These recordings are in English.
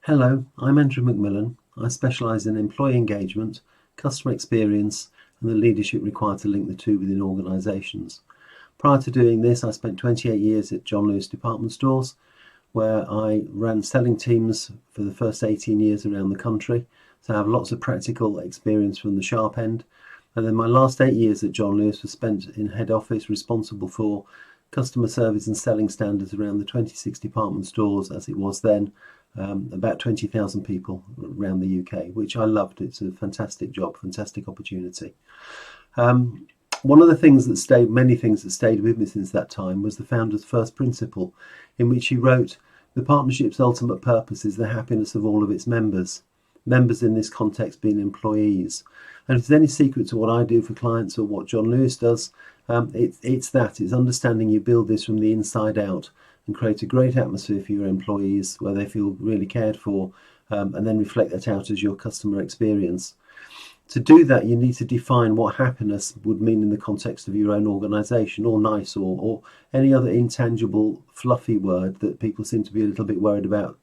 Hello, I'm Andrew McMillan. I specialise in employee engagement, customer experience, and the leadership required to link the two within organisations. Prior to doing this, I spent 28 years at John Lewis department stores, where I ran selling teams for the first 18 years around the country. So I have lots of practical experience from the sharp end. And then my last 8 years at John Lewis was spent in head office, responsible for customer service and selling standards around the 26 department stores as it was then, about 20,000 people around the UK, which I loved. It's a fantastic job, fantastic opportunity. One of the things that stayed, many things that stayed with me since that time, was the founder's first principle, in which he wrote, "The partnership's ultimate purpose is the happiness of all of its members." Members in this context being employees. And if there's any secret to what I do for clients or what John Lewis does, it's understanding you build this from the inside out and create a great atmosphere for your employees where they feel really cared for, and then reflect that out as your customer experience. To do that, you need to define what happiness would mean in the context of your own organisation, or nice, or any other intangible, fluffy word that people seem to be a little bit worried about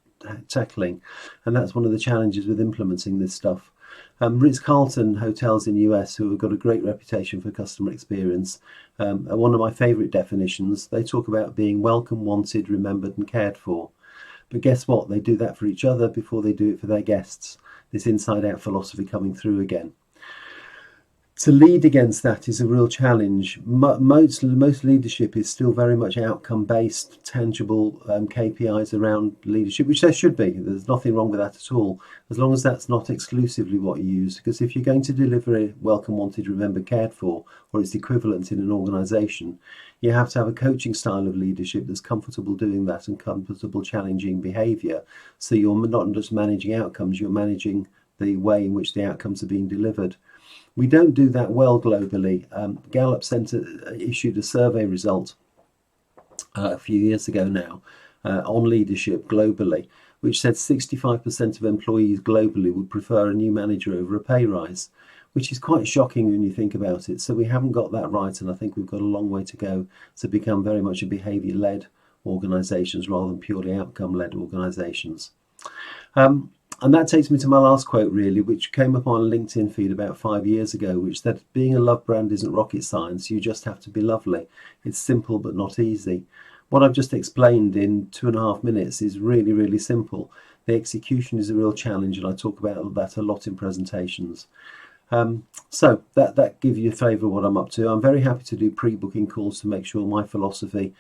tackling. And that's one of the challenges with implementing this stuff. Ritz-Carlton hotels in US, who have got a great reputation for customer experience, are one of my favourite definitions. They talk about being welcome, wanted, remembered and cared for. But guess what? They do that for each other before they do it for their guests. This inside-out philosophy coming through again. To lead against that is a real challenge. Most leadership is still very much outcome-based, tangible KPIs around leadership, which there should be. There's nothing wrong with that at all, as long as that's not exclusively what you use. Because if you're going to deliver a welcome, wanted, remembered, cared for, or its equivalent in an organisation, you have to have a coaching style of leadership that's comfortable doing that and comfortable challenging behaviour. So you're not just managing outcomes, you're managing the way in which the outcomes are being delivered. We don't do that well globally. Gallup issued a survey result a few years ago now on leadership globally, which said 65% of employees globally would prefer a new manager over a pay rise, which is quite shocking when you think about it. So we haven't got that right, and I think we've got a long way to go to become very much a behaviour-led organisations rather than purely outcome-led organisations. And that takes me to my last quote, really, which came up on a LinkedIn feed about 5 years ago, which said, "Being a love brand isn't rocket science, you just have to be lovely. It's simple but not easy." What I've just explained in 2.5 minutes is really, really simple. The execution is a real challenge, and I talk about that a lot in presentations. So that gives you a flavour of what I'm up to. I'm very happy to do pre-booking calls to make sure my philosophy,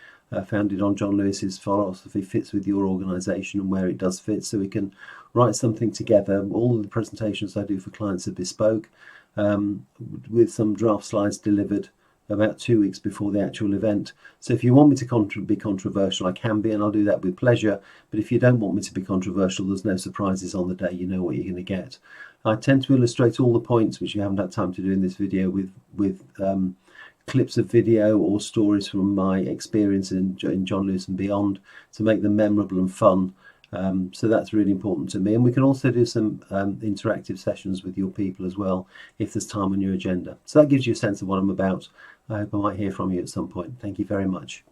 founded on John Lewis's philosophy, fits with your organisation and where it does fit, so we can write something together. All of the presentations I do for clients are bespoke, with some draft slides delivered about 2 weeks before the actual event. So if you want me to be controversial, I can be, and I'll do that with pleasure. But if you don't want me to be controversial, there's no surprises on the day. You know what you're going to get. I tend to illustrate all the points, which you haven't had time to do in this video, with clips of video or stories from my experience in John Lewis and beyond, to make them memorable and fun. So that's really important to me. And we can also do some interactive sessions with your people as well, if there's time on your agenda. So that gives you a sense of what I'm about. I hope I might hear from you at some point. Thank you very much.